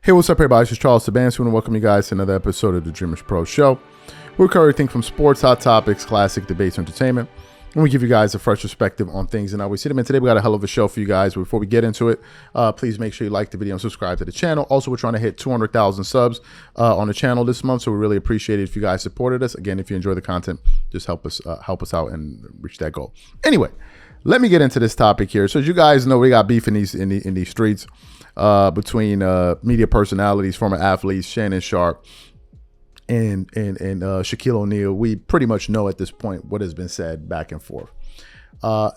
Hey, what's up, everybody? This is Charles Sabansi, and welcome you guys to another episode of the DREAMERSPRO show. We cover everything from sports, hot topics, classic debates, entertainment, and we give you guys a fresh perspective on things and how we see them. And today we got a hell of a show for you guys. Before we get into it, please make sure you like the video and subscribe to the channel. Also, we're trying to hit 200,000 subs on the channel this month, so we really appreciate it if you guys supported us. Again, if you enjoy the content, just help us out and reach that goal. Anyway, let me get into this topic here. So as you guys know, we got beef in these streets between media personalities, former athletes, Shannon Sharpe and Shaquille O'Neal. We pretty much know at this point what has been said back and forth.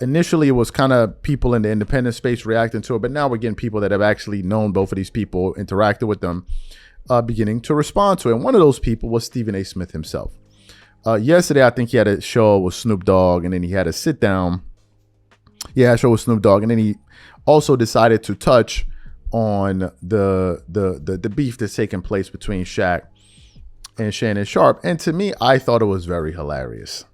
Initially, it was kind of people in the independent space reacting to it, but now we're getting people that have actually known both of these people, interacted with them, beginning to respond to it. And one of those people was Stephen A. Smith himself. Yesterday, I think he had a show with Snoop Dogg, and then he had a sit down. Yeah, a show with Snoop Dogg, and then he also decided to touch on the beef that's taking place between Shaq and Shannon Sharpe. And to me, I thought it was very hilarious.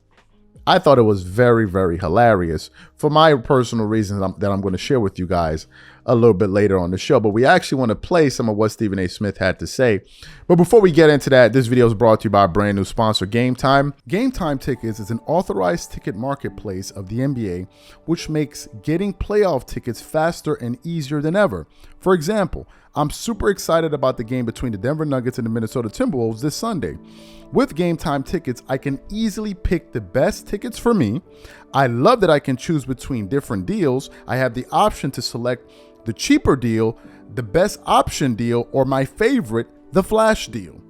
I thought it was very, very hilarious for my personal reasons that I'm going to share with you guys a little bit later on the show. But we actually want to play some of what Stephen A. Smith had to say. But before we get into that, this video is brought to you by our brand new sponsor, Game Time. Game Time Tickets is an authorized ticket marketplace of the NBA, which makes getting playoff tickets faster and easier than ever. For example, I'm super excited about the game between the Denver Nuggets and the Minnesota Timberwolves this Sunday. With Game Time Tickets, I can easily pick the best tickets for me. I love that I can choose between different deals. I have the option to select the cheaper deal, the best option deal, or my favorite, the flash deal.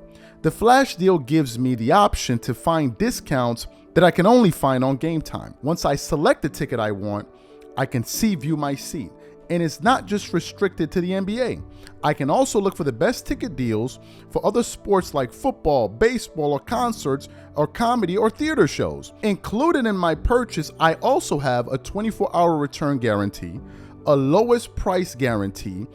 The flash deal gives me the option to find discounts that I can only find on Game Time. Once I select the ticket I want, I can view my seat. And it's not just restricted to the NBA. I can also look for the best ticket deals for other sports like football, baseball, or concerts, or comedy or theater shows. Included in my purchase, I also have a 24-hour return guarantee, a lowest price guarantee,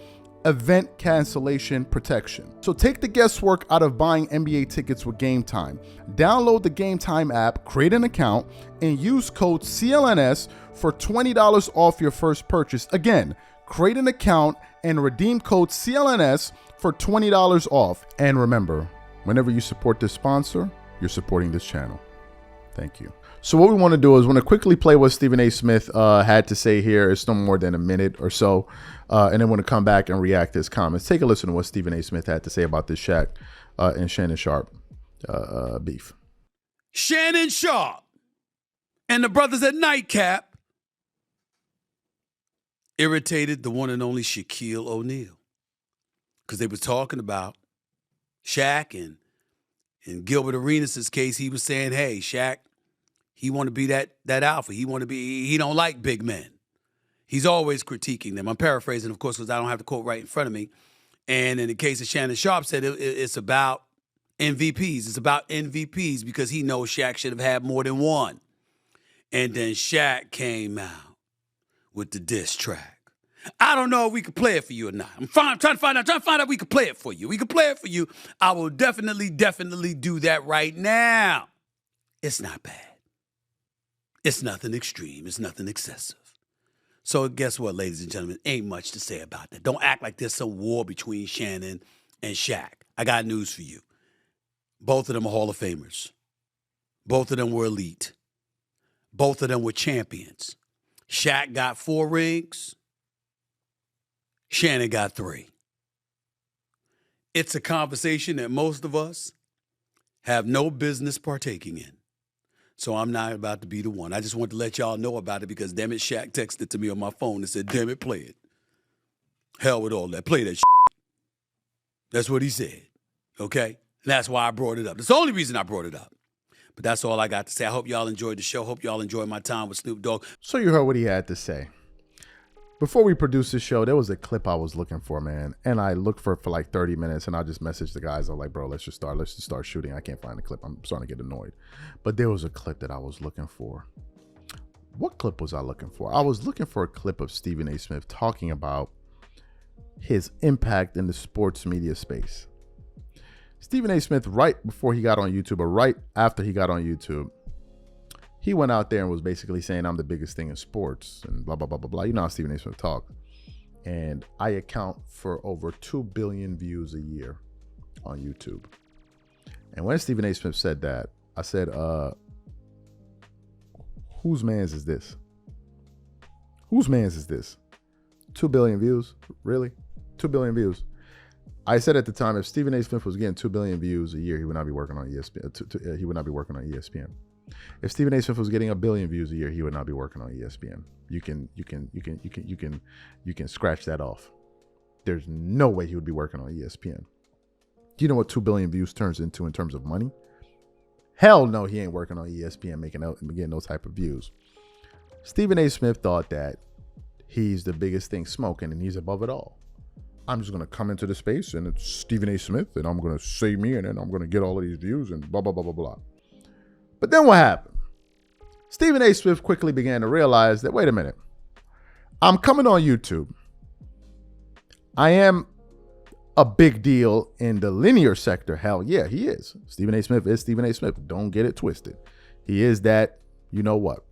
event cancellation protection. So take the guesswork out of buying NBA tickets with Game Time. Download the Game Time app, create an account, and use code CLNS for $20 off your first purchase. Again, create an account and redeem code CLNS for $20 off. And remember, whenever you support this sponsor, you're supporting this channel. Thank you. So what we want to do is want to quickly play what Stephen A. Smith had to say here. It's no more than a minute or so. And then want to come back and react to his comments. Take a listen to what Stephen A. Smith had to say about this Shaq and Shannon Sharpe beef. Shannon Sharpe and the brothers at Nightcap irritated the one and only Shaquille O'Neal because they were talking about Shaq, and in Gilbert Arenas' case, he was saying, hey, Shaq, he want to be that alpha. He don't like big men. He's always critiquing them. I'm paraphrasing, of course, because I don't have the quote right in front of me. And in the case of Shannon Sharpe, said it's about MVPs. It's about MVPs because he knows Shaq should have had more than one. And then Shaq came out with the diss track. I don't know if we can play it for you or not. I'm trying to find out if we can play it for you. We can play it for you. I will definitely do that right now. It's not bad. It's nothing extreme. It's nothing excessive. So guess what, ladies and gentlemen? Ain't much to say about that. Don't act like there's some war between Shannon and Shaq. I got news for you. Both of them are Hall of Famers. Both of them were elite. Both of them were champions. Shaq got 4 rings. Shannon got 3. It's a conversation that most of us have no business partaking in. So I'm not about to be the one. I just want to let y'all know about it because, damn it, Shaq texted to me on my phone and said, damn it, play it. Hell with all that. Play that shit. That's what he said. Okay? And that's why I brought it up. That's the only reason I brought it up. But that's all I got to say. I hope y'all enjoyed the show. Hope y'all enjoyed my time with Snoop Dogg. So you heard what he had to say. Before we produced this show, there was a clip I was looking for, man. And I looked for it for like 30 minutes, and I just messaged the guys. I'm like, bro, let's just start shooting. I can't find the clip. I'm starting to get annoyed. But there was a clip that I was looking for. What clip was I looking for? I was looking for a clip of Stephen A. Smith talking about his impact in the sports media space. Stephen A. Smith, right before he got on YouTube, or right after he got on YouTube, he went out there and was basically saying, I'm the biggest thing in sports and blah, blah, blah, blah, blah. You know how Stephen A. Smith talk. and I account for over 2 billion views a year on YouTube. And when Stephen A. Smith said that, I said, whose man's is this? Whose man's is this? 2 billion views? Really? 2 billion views. I said at the time, if Stephen A. Smith was getting 2 billion views a year, he would not be working on ESPN. He would not be working on ESPN. If Stephen A. Smith was getting 1 billion views a year, he would not be working on ESPN. You can scratch that off. There's no way he would be working on ESPN. Do you know what 2 billion views turns into in terms of money? Hell no, he ain't working on ESPN getting those type of views. Stephen A. Smith thought that he's the biggest thing smoking and he's above it all. I'm just going to come into the space and it's Stephen A. Smith and I'm going to say me and then I'm going to get all of these views and blah, blah, blah, blah, blah. But then what happened? Stephen A. Smith quickly began to realize that, wait a minute, I'm coming on YouTube. I am a big deal in the linear sector. Hell yeah, he is. Stephen A. Smith is Stephen A. Smith. Don't get it twisted. He is that, you know what.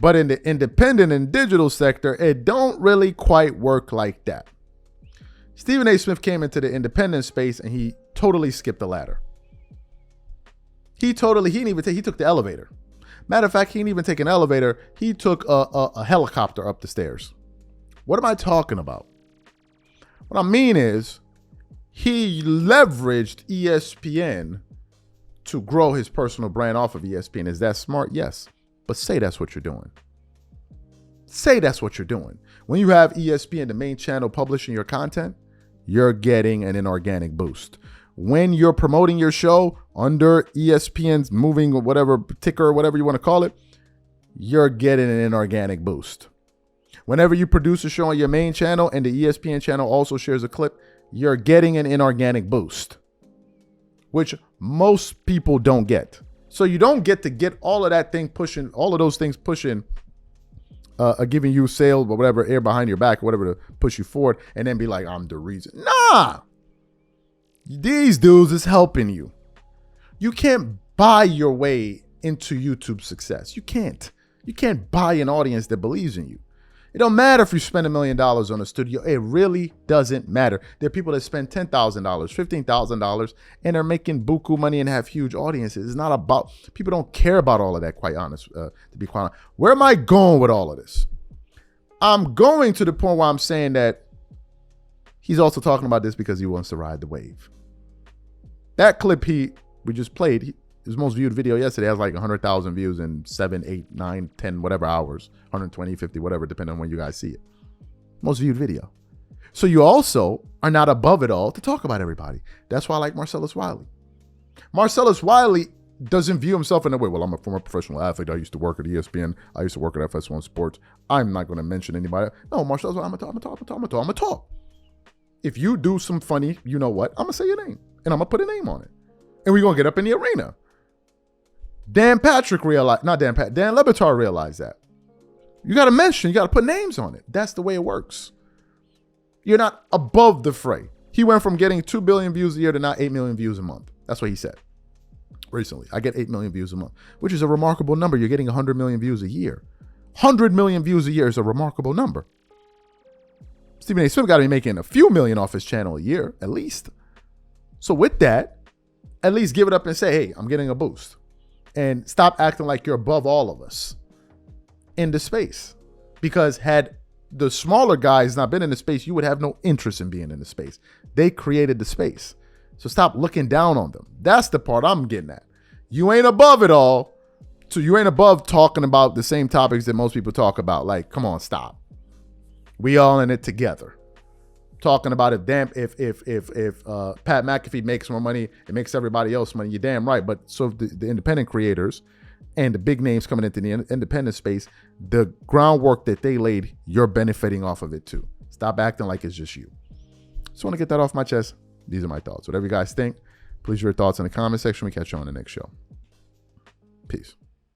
But in the independent and digital sector, it don't really quite work like that. Stephen A. Smith came into the independent space and he totally skipped the ladder. He took the elevator. Matter of fact, he didn't even take an elevator. He took a helicopter up the stairs. What am I talking about? What I mean is he leveraged ESPN to grow his personal brand off of ESPN. Is that smart? Yes. But say that's what you're doing. Say that's what you're doing. When you have ESPN, the main channel, publishing your content, you're getting an inorganic boost. When you're promoting your show under ESPN's moving or whatever ticker or whatever you want to call it, you're getting an inorganic boost. Whenever you produce a show on your main channel and the ESPN channel also shares a clip, you're getting an inorganic boost, which most people don't get. So you don't get to get all of that thing pushing, all of those things pushing, giving you sales or whatever, air behind your back or whatever to push you forward and then be like, I'm the reason. Nah, these dudes is helping you. You can't buy your way into YouTube success. You can't buy an audience that believes in you. It don't matter if you spend $1 million on a studio. It really doesn't matter. There are people that spend $10,000, $15,000, and are making buku money and have huge audiences. It's not about, people don't care about all of that, quite honest, to be quite honest. Where am I going with all of this? I'm going to the point where I'm saying that he's also talking about this because he wants to ride the wave. That clip we just played, his most viewed video yesterday has like 100,000 views in 7, 8, 9, 10, whatever hours, 120, 50, whatever, depending on when you guys see it. Most viewed video. So you also are not above it all to talk about everybody. That's why I like Marcellus Wiley. Marcellus Wiley doesn't view himself in a way, well, I'm a former professional athlete. I used to work at ESPN. I used to work at FS1 Sports. I'm not going to mention anybody. No, Marcellus, I'm going to talk. If you do some funny, you know what, I'm going to say your name and I'm going to put a name on it. And we're going to get up in the arena. Dan Le Batard realized that. You got to mention, you got to put names on it. That's the way it works. You're not above the fray. He went from getting 2 billion views a year to now 8 million views a month. That's what he said recently. I get 8 million views a month, which is a remarkable number. You're getting 100 million views a year. 100 million views a year is a remarkable number. Stephen A. Smith got to be making a few million off his channel a year, at least. So with that, at least give it up and say, hey, I'm getting a boost. And stop acting like you're above all of us in the space. Because had the smaller guys not been in the space, you would have no interest in being in the space. They created the space. So stop looking down on them. That's the part I'm getting at. You ain't above it all. So you ain't above talking about the same topics that most people talk about. Like, come on, stop. We all in it together. Talking about if Pat McAfee makes more money, it makes everybody else money. You're damn right. But so the independent creators and the big names coming into the independent space, the groundwork that they laid, you're benefiting off of it too. Stop acting like it's just you. Just want to get that off my chest. These are my thoughts. Whatever you guys think, please share your thoughts in the comment section. We catch you on the next show. Peace.